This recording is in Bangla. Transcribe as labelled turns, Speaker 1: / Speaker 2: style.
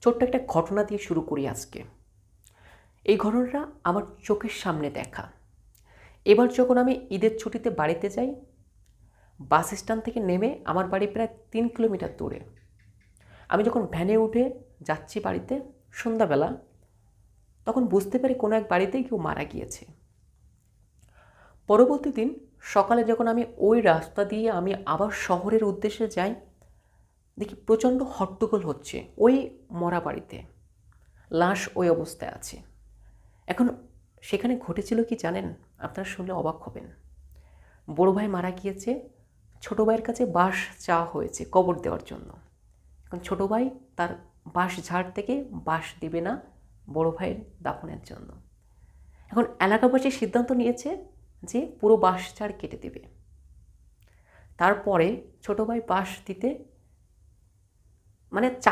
Speaker 1: ছোট্ট একটা ঘটনা দিয়ে শুরু করি আজকে। এই ঘটনাটা আমার চোখের সামনে দেখা। এবার যখন আমি ঈদের ছুটিতে বাড়িতে যাই, বাস স্ট্যান্ড থেকে নেমে আমার বাড়ি প্রায় ৩ কিলোমিটার দূরে। আমি যখন ভ্যানে উঠে যাচ্ছি বাড়িতে সন্ধ্যাবেলা, তখন বুঝতে পারি কোনো এক বাড়িতে কেউ মারা গিয়েছে। পরবর্তী দিন সকালে যখন আমি ওই রাস্তা দিয়ে আমি আবার শহরের উদ্দেশ্যে যাই, দেখি প্রচণ্ড হট্টগোল হচ্ছে ওই মরা বাড়িতে। লাশ ওই অবস্থায় আছে। এখন সেখানে ঘটেছিল কি জানেন? আপনারা শুনলে অবাক হবেন। বড় ভাই মারা গিয়েছে, ছোট ভাইয়ের কাছে বাঁশ চাওয়া হয়েছে কবর দেওয়ার জন্য। এখন ছোট ভাই তার বাঁশ ঝাড় থেকে বাঁশ দিবে না বড় ভাইয়ের দাফনের জন্য। এখন এলাকাবাসী সিদ্ধান্ত নিয়েছে যে পুরো বাঁশ ঝাড় কেটে দেবে। তারপরে ছোট ভাই বাঁশ দিতে মানে চাপ